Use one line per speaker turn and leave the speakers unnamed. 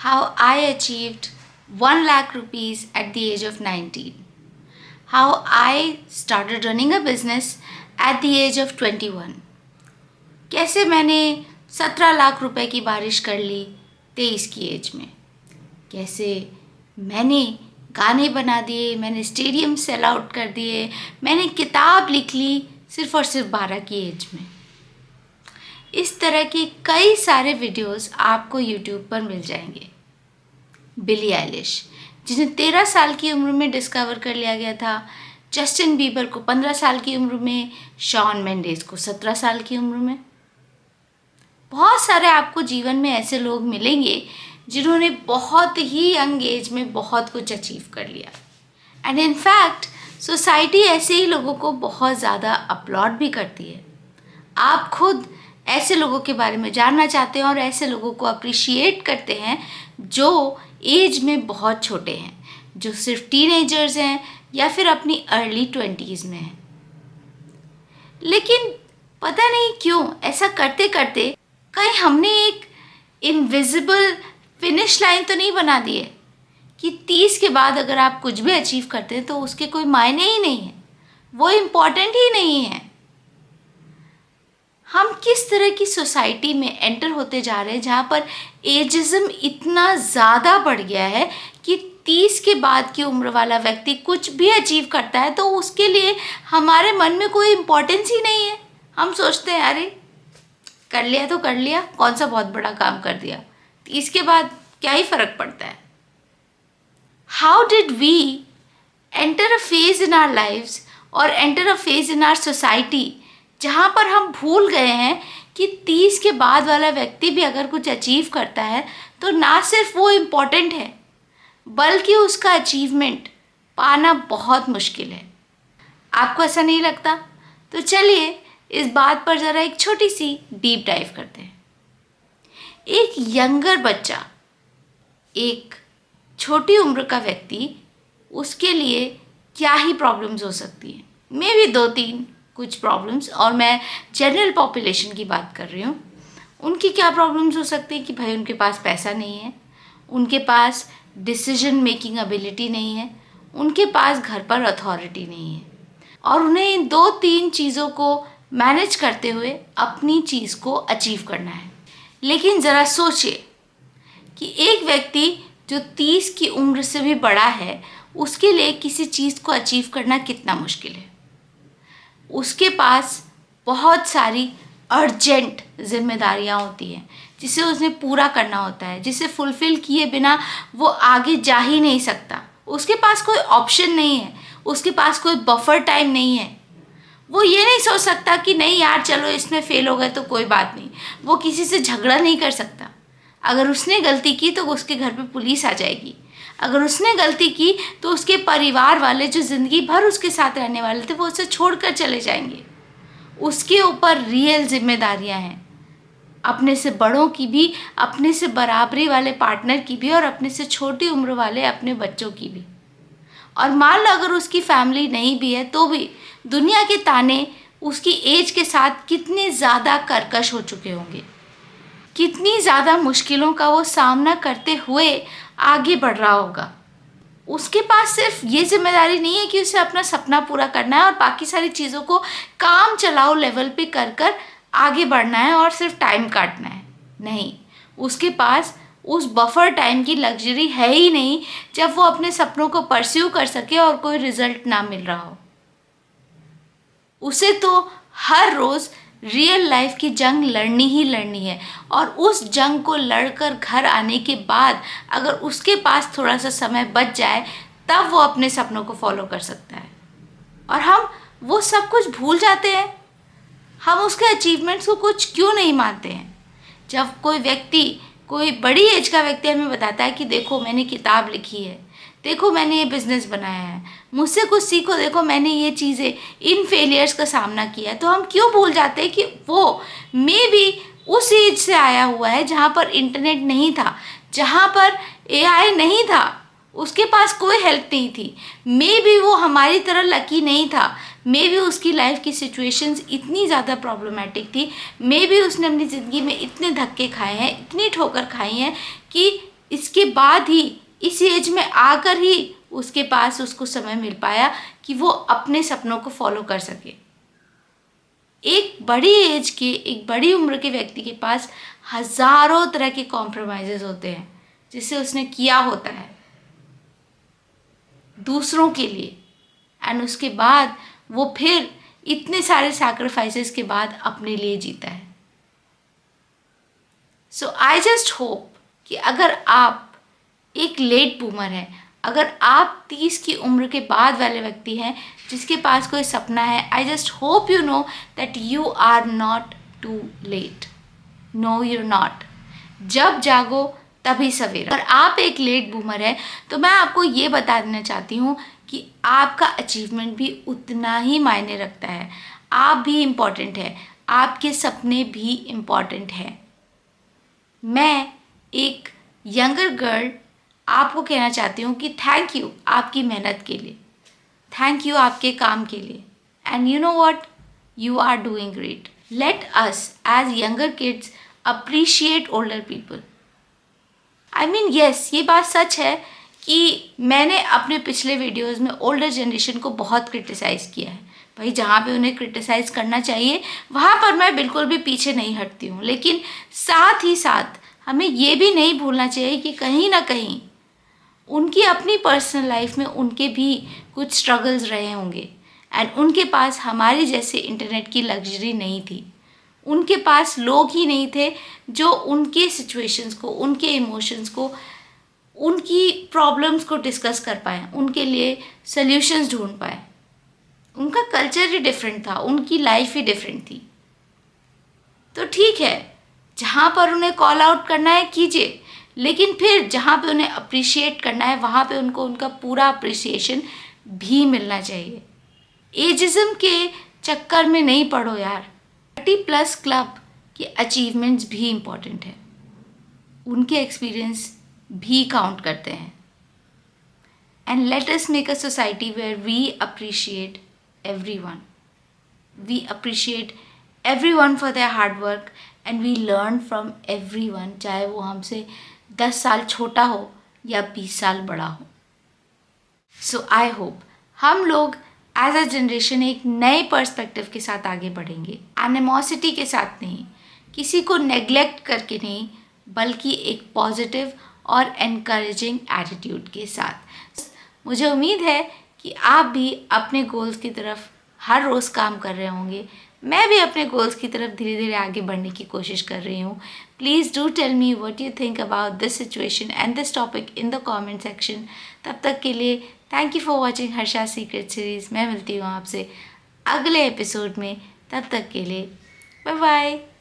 how I achieved 1 lakh rupees at the age of 19. How I started running a business at the age of 21. कैसे मैंने 17 लाख रुपए की बारिश कर ली 23 की एज में. कैसे मैंने गाने बना दिए, मैंने स्टेडियम सेल आउट कर दिए, मैंने किताब लिख ली सिर्फ और सिर्फ 12 की एज में. इस तरह के कई सारे वीडियोस आपको यूट्यूब पर मिल जाएंगे. बिली आइलिश, जिन्हें 13 साल की उम्र में डिस्कवर कर लिया गया था, जस्टिन बीबर को 15 साल की उम्र में, शॉन मेंडेस को 17 साल की उम्र में. बहुत सारे आपको जीवन में ऐसे लोग मिलेंगे जिन्होंने बहुत ही यंग एज में बहुत कुछ अचीव कर लिया. एंड इन फैक्ट सोसाइटी ऐसे ही लोगों को बहुत ज़्यादा अपलॉड भी करती है. आप खुद ऐसे लोगों के बारे में जानना चाहते हैं और ऐसे लोगों को अप्रिशिएट करते हैं जो एज में बहुत छोटे हैं, जो सिर्फ टीनेजर्स हैं या फिर अपनी अर्ली 20s में हैं. लेकिन पता नहीं क्यों ऐसा करते करते कहीं हमने एक इनविजिबल फिनिश लाइन तो नहीं बना दी है कि 30 के बाद अगर आप कुछ भी अचीव करते हैं तो उसके कोई मायने ही नहीं है, वो इम्पॉर्टेंट ही नहीं है. हम किस तरह की सोसाइटी में एंटर होते जा रहे हैं जहाँ पर एजिज्म इतना ज़्यादा बढ़ गया है कि 30 के बाद की उम्र वाला व्यक्ति कुछ भी अचीव करता है तो उसके लिए हमारे मन में कोई इम्पोर्टेंस ही नहीं है. हम सोचते हैं अरे कर लिया तो कर लिया, कौन सा बहुत बड़ा काम कर दिया, 30 के बाद क्या ही फ़र्क पड़ता है. How did we enter a phase in our lives और enter a phase in our society जहाँ पर हम भूल गए हैं कि 30 के बाद वाला व्यक्ति भी अगर कुछ अचीव करता है तो ना सिर्फ वो इम्पोर्टेंट है बल्कि उसका अचीवमेंट पाना बहुत मुश्किल है. आपको ऐसा नहीं लगता? तो चलिए इस बात पर ज़रा एक छोटी सी डीप डाइव करते हैं. एक यंगर बच्चा, एक छोटी उम्र का व्यक्ति, उसके लिए क्या ही प्रॉब्लम्स हो सकती हैं. मे भी 2-3 कुछ प्रॉब्लम्स, और मैं जनरल पॉपुलेशन की बात कर रही हूँ. उनकी क्या प्रॉब्लम्स हो सकती है कि भाई उनके पास पैसा नहीं है, उनके पास डिसीजन मेकिंग एबिलिटी नहीं है, उनके पास घर पर अथॉरिटी नहीं है और उन्हें इन 2-3 चीज़ों को मैनेज करते हुए अपनी चीज़ को अचीव करना है. लेकिन ज़रा सोचिए कि एक व्यक्ति जो 30 की उम्र से भी बड़ा है उसके लिए किसी चीज़ को अचीव करना कितना मुश्किल है. उसके पास बहुत सारी अर्जेंट जिम्मेदारियां होती हैं जिसे उसने पूरा करना होता है, जिसे फुलफ़िल किए बिना वो आगे जा ही नहीं सकता. उसके पास कोई ऑप्शन नहीं है, उसके पास कोई बफर टाइम नहीं है. वो ये नहीं सोच सकता कि नहीं यार चलो इसमें फ़ेल हो गए तो कोई बात नहीं. वो किसी से झगड़ा नहीं कर सकता. अगर उसने गलती की तो उसके घर पे पुलिस आ जाएगी. अगर उसने गलती की तो उसके परिवार वाले जो ज़िंदगी भर उसके साथ रहने वाले थे वो उसे छोड़कर चले जाएंगे. उसके ऊपर रियल जिम्मेदारियां हैं, अपने से बड़ों की भी, अपने से बराबरी वाले पार्टनर की भी और अपने से छोटी उम्र वाले अपने बच्चों की भी. और मान लो अगर उसकी फैमिली नहीं भी है तो भी दुनिया के ताने उसकी एज के साथ कितने ज़्यादा कर्कश हो चुके होंगे, कितनी ज़्यादा मुश्किलों का वो सामना करते हुए आगे बढ़ रहा होगा. उसके पास सिर्फ ये जिम्मेदारी नहीं है कि उसे अपना सपना पूरा करना है और बाकी सारी चीज़ों को काम चलाओ लेवल पे कर कर आगे बढ़ना है और सिर्फ टाइम काटना है. नहीं, उसके पास उस बफर टाइम की लग्जरी है ही नहीं जब वो अपने सपनों को परस्यू कर सके और कोई रिजल्ट ना मिल रहा हो. उसे तो हर रोज़ रियल लाइफ की जंग लड़नी ही लड़नी है और उस जंग को लड़कर घर आने के बाद अगर उसके पास थोड़ा सा समय बच जाए तब वो अपने सपनों को फॉलो कर सकता है. और हम वो सब कुछ भूल जाते हैं. हम उसके अचीवमेंट्स को कुछ क्यों नहीं मानते हैं. जब कोई व्यक्ति, कोई बड़ी एज का व्यक्ति हमें बताता है कि देखो मैंने किताब लिखी है, देखो मैंने ये बिज़नेस बनाया है, मुझसे कुछ सीखो, देखो मैंने ये चीज़ें, इन फेलियर्स का सामना किया है, तो हम क्यों भूल जाते हैं कि वो मे बी उस एज से आया हुआ है जहाँ पर इंटरनेट नहीं था, जहाँ पर एआई नहीं था, उसके पास कोई हेल्प नहीं थी. मे बी वो हमारी तरह लकी नहीं था, मे बी उसकी लाइफ की सिचुएशंस इतनी ज़्यादा प्रॉब्लमेटिक थी, मे बी उसने अपनी ज़िंदगी में इतने धक्के खाए हैं, इतनी ठोकर खाई हैं कि इसके बाद ही, इस एज में आकर ही उसके पास उसको समय मिल पाया कि वो अपने सपनों को फॉलो कर सके। एक बड़ी एज के, एक बड़ी उम्र के व्यक्ति के पास हजारों तरह के कॉम्प्रोमाइज़ेस होते हैं जिसे उसने किया होता है दूसरों के लिए, एंड उसके बाद वो फिर इतने सारे सैक्रिफाइसेस के बाद अपने लिए जीता है। सो आई जस्ट होप कि अगर आप एक लेट बूमर हैं, अगर आप 30 की उम्र के बाद वाले व्यक्ति हैं जिसके पास कोई सपना है, I just hope you know that you are not too late. No you're not. जब जागो तभी सवेरा। अगर आप एक लेट बूमर है तो मैं आपको ये बता देना चाहती हूँ कि आपका अचीवमेंट भी उतना ही मायने रखता है। आप भी इम्पॉर्टेंट है, आपके सपने भी इम्पॉर्टेंट हैं। मैं एक यंगर गर्ल आपको कहना चाहती हूँ कि थैंक यू आपकी मेहनत के लिए, थैंक यू आपके काम के लिए, and you know what, you are doing great. Let us as younger kids appreciate older people. I mean yes, ये बात सच है कि मैंने अपने पिछले वीडियोज़ में ओल्डर जनरेशन को बहुत क्रिटिसाइज़ किया है। भाई, जहाँ पे उन्हें क्रिटिसाइज़ करना चाहिए वहाँ पर मैं बिल्कुल भी पीछे नहीं हटती हूँ, लेकिन साथ ही साथ हमें ये भी नहीं भूलना चाहिए कि कहीं ना कहीं उनकी अपनी पर्सनल लाइफ में उनके भी कुछ स्ट्रगल्स रहे होंगे, एंड उनके पास हमारी जैसे इंटरनेट की लग्जरी नहीं थी। उनके पास लोग ही नहीं थे जो उनके सिचुएशंस को, उनके इमोशंस को, उनकी प्रॉब्लम्स को डिस्कस कर पाए, उनके लिए सल्यूशंस ढूंढ पाए। उनका कल्चर ही डिफरेंट था, उनकी लाइफ ही डिफरेंट थी। तो ठीक है, जहाँ पर उन्हें कॉल आउट करना है कीजिए, लेकिन फिर जहाँ पे उन्हें अप्रिशिएट करना है वहाँ पे उनको उनका पूरा अप्रिसिएशन भी मिलना चाहिए। एजिज्म के चक्कर में नहीं पड़ो यार। 30+ क्लब के अचीवमेंट्स भी इम्पॉर्टेंट है, उनके एक्सपीरियंस भी काउंट करते हैं। And let us make a society where we appreciate everyone. We appreciate everyone for their hard work and we learn from everyone, चाहे वो हमसे 10 साल छोटा हो या 20 साल बड़ा हो। So I hope हम लोग एज अ जनरेशन एक नए पर्सपेक्टिव के साथ आगे बढ़ेंगे, एनिमोसिटी के साथ नहीं, किसी को नेग्लेक्ट करके नहीं, बल्कि एक पॉजिटिव और एनकरेजिंग एटीट्यूड के साथ। मुझे उम्मीद है कि आप भी अपने गोल्स की तरफ हर रोज़ काम कर रहे होंगे। मैं भी अपने गोल्स की तरफ धीरे धीरे आगे बढ़ने की कोशिश कर रही हूँ। Please do tell me what you think about this situation and this topic in the comment section. तब तक के लिए thank you for watching Harsha secret series. मैं मिलती हूँ आपसे अगले एपिसोड में, तब तक के लिए बाय बाय।